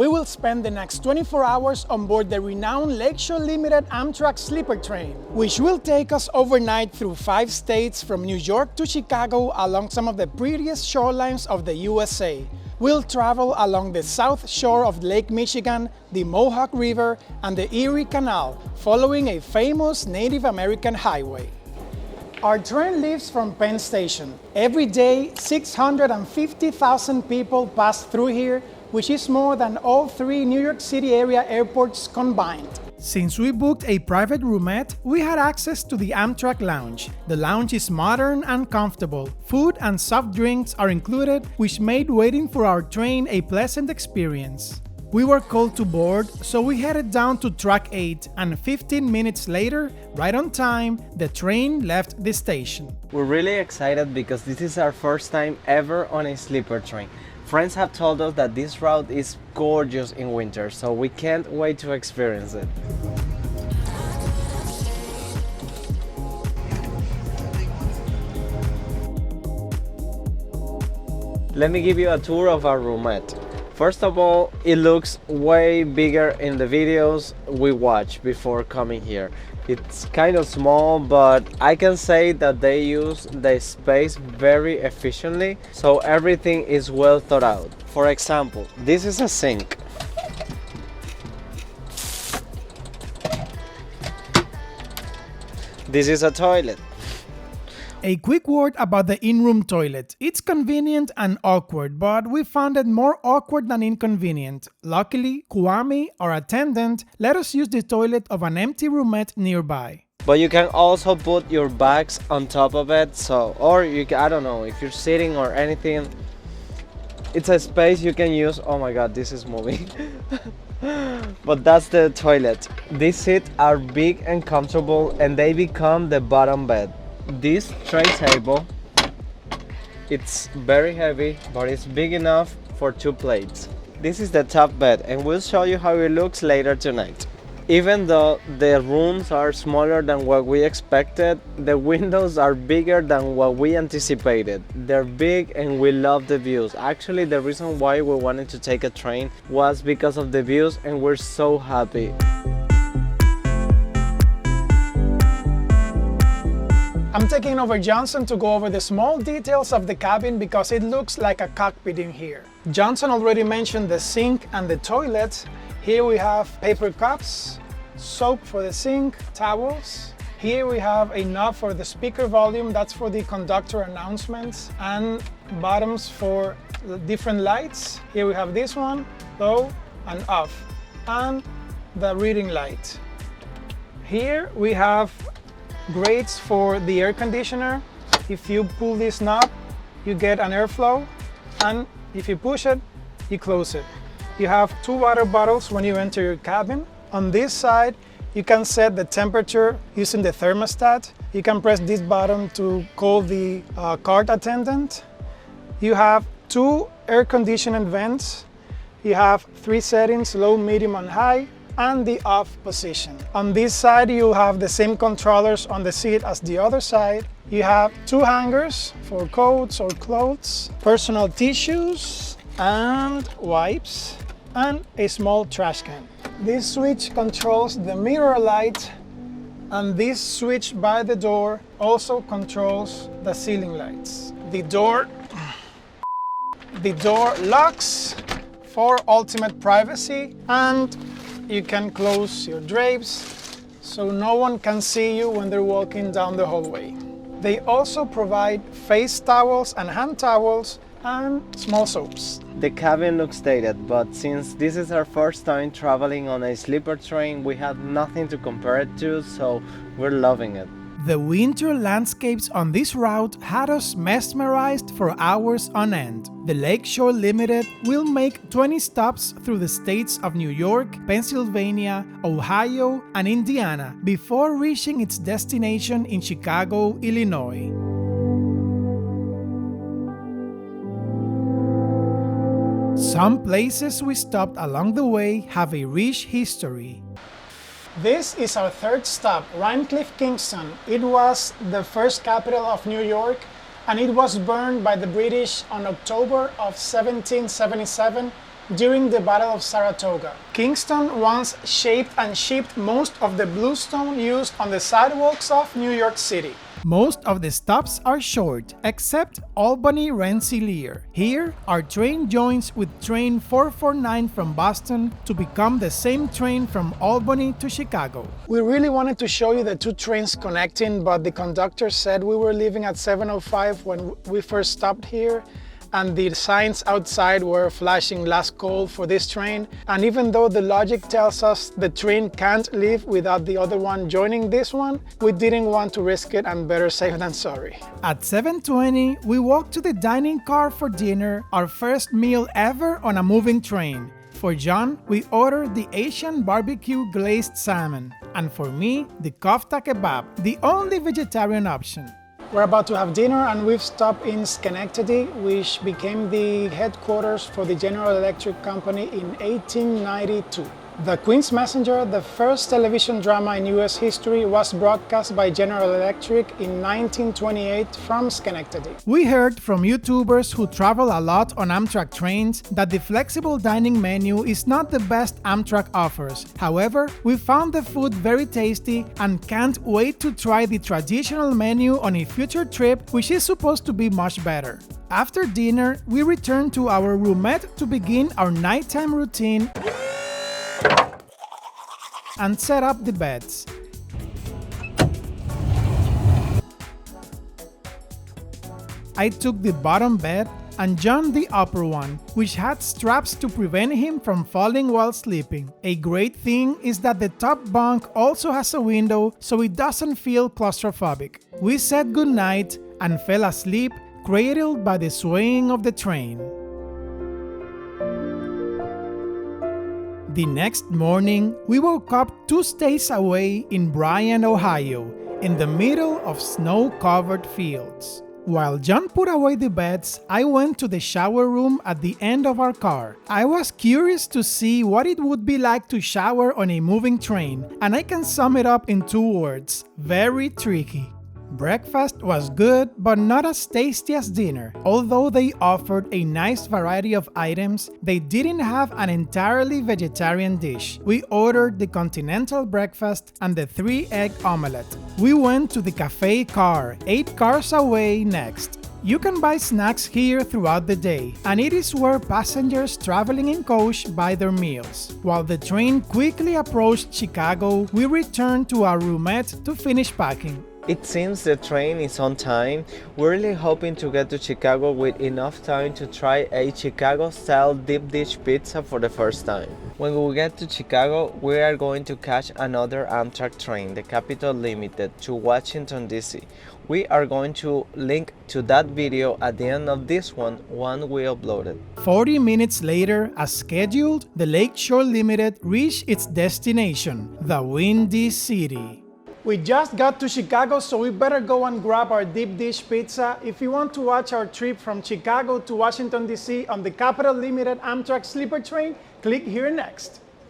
We will spend the next 24 hours on board the renowned Lakeshore Limited Amtrak Sleeper Train, which will take us overnight through 5 states from New York to Chicago along some of the prettiest shorelines of the USA. We'll travel along the south shore of Lake Michigan, the Mohawk River, and the Erie Canal, following a famous Native American highway. Our train leaves from Penn Station. Every day, 650,000 people pass through here, which is more than all 3 New York City area airports combined. Since we booked a private roomette, we had access to the Amtrak Lounge. The lounge is modern and comfortable. Food and soft drinks are included, which made waiting for our train a pleasant experience. We were called to board, so we headed down to track 8, and 15 minutes later, right on time, the train left the station. We're really excited because this is our first time ever on a sleeper train. Friends have told us that this route is gorgeous in winter, so we can't wait to experience it. Let me give you a tour of our roomette. First of all, it looks way bigger in the videos we watched before coming here. It's kind of small, but I can say that they use the space very efficiently, so everything is well thought out. For example, this is a sink. This is a toilet. A quick word about the in-room toilet. It's convenient and awkward, but we found it more awkward than inconvenient. Luckily, Kwame, our attendant, let us use the toilet of an empty roomette nearby. But you can also put your bags on top of it, or I don't know, if you're sitting or anything, it's a space you can use. Oh my god, this is moving. But that's the toilet. These seats are big and comfortable, and they become the bottom bed. This tray table, it's very heavy, but it's big enough for 2 plates. This is the top bed, and we'll show you how it looks later tonight. Even though the rooms are smaller than what we expected, the windows are bigger than what we anticipated. They're big and we love the views. Actually, the reason why we wanted to take a train was because of the views, and we're so happy. I'm taking over Johnson to go over the small details of the cabin because it looks like a cockpit in here. Johnson already mentioned the sink and the toilet. Here we have paper cups, soap for the sink, towels. Here we have a knob for the speaker volume, that's for the conductor announcements, and buttons for different lights. Here we have this one, low and off, and the reading light. Here we have grates for the air conditioner. If you pull this knob, you get an airflow, and if you push it, you close it. You have 2 water bottles when you enter your cabin. On this side, you can set the temperature using the thermostat. You can press this button to call the cart attendant. You have 2 air conditioning vents. You have 3 settings, low, medium, and high, and the off position. On this side, you have the same controllers on the seat as the other side. You have 2 hangers for coats or clothes, personal tissues and wipes, and a small trash can. This switch controls the mirror light, and this switch by the door also controls the ceiling lights. The door locks for ultimate privacy, and you can close your drapes so no one can see you when they're walking down the hallway. They also provide face towels and hand towels and small soaps. The cabin looks dated, but since this is our first time traveling on a sleeper train, we have nothing to compare it to, so we're loving it. The winter landscapes on this route had us mesmerized for hours on end. The Lakeshore Limited will make 20 stops through the states of New York, Pennsylvania, Ohio, and Indiana before reaching its destination in Chicago, Illinois. Some places we stopped along the way have a rich history. This is our 3rd stop, Rhinecliff, Kingston. It was the first capital of New York, and it was burned by the British on October of 1777, during the Battle of Saratoga. Kingston once shaped and shipped most of the bluestone used on the sidewalks of New York City. Most of the stops are short, except Albany-Rensselaer. Here, our train joins with train 449 from Boston to become the same train from Albany to Chicago. We really wanted to show you the two trains connecting, but the conductor said we were leaving at 7:05 when we first stopped here, and the signs outside were flashing last call for this train. And even though the logic tells us the train can't leave without the other one joining this one, we didn't want to risk it, and better safe than sorry. At 7:20, we walked to the dining car for dinner, our first meal ever on a moving train. For John, we ordered the Asian barbecue glazed salmon, and for me, the kofta kebab, the only vegetarian option. We're about to have dinner, and we've stopped in Schenectady, which became the headquarters for the General Electric Company in 1892. The Queen's Messenger, the first television drama in US history, was broadcast by General Electric in 1928 from Schenectady. We heard from YouTubers who travel a lot on Amtrak trains that the flexible dining menu is not the best Amtrak offers. However, we found the food very tasty and can't wait to try the traditional menu on a future trip, which is supposed to be much better. After dinner, we returned to our roomette to begin our nighttime routine and set up the beds. I took the bottom bed and John the upper one, which had straps to prevent him from falling while sleeping. A great thing is that the top bunk also has a window, so it doesn't feel claustrophobic. We said goodnight and fell asleep, cradled by the swaying of the train. The next morning, we woke up 2 states away in Bryan, Ohio, in the middle of snow-covered fields. While John put away the beds, I went to the shower room at the end of our car. I was curious to see what it would be like to shower on a moving train, and I can sum it up in 2 words: very tricky. Breakfast was good, but not as tasty as dinner. Although they offered a nice variety of items, they didn't have an entirely vegetarian dish. We ordered the continental breakfast and the 3-egg omelette. We went to the Cafe Car, 8 cars away next. You can buy snacks here throughout the day, and it is where passengers traveling in coach buy their meals. While the train quickly approached Chicago, we returned to our roomette to finish packing. It seems the train is on time. We're really hoping to get to Chicago with enough time to try a Chicago-style deep dish pizza for the first time. When we get to Chicago, we are going to catch another Amtrak train, the Capital Limited, to Washington, D.C. We are going to link to that video at the end of this one when we upload it. 40 minutes later, as scheduled, the Lakeshore Limited reached its destination, the Windy City. We just got to Chicago, so we better go and grab our deep dish pizza. If you want to watch our trip from Chicago to Washington, D.C. on the Capital Limited Amtrak Sleeper Train, click here next.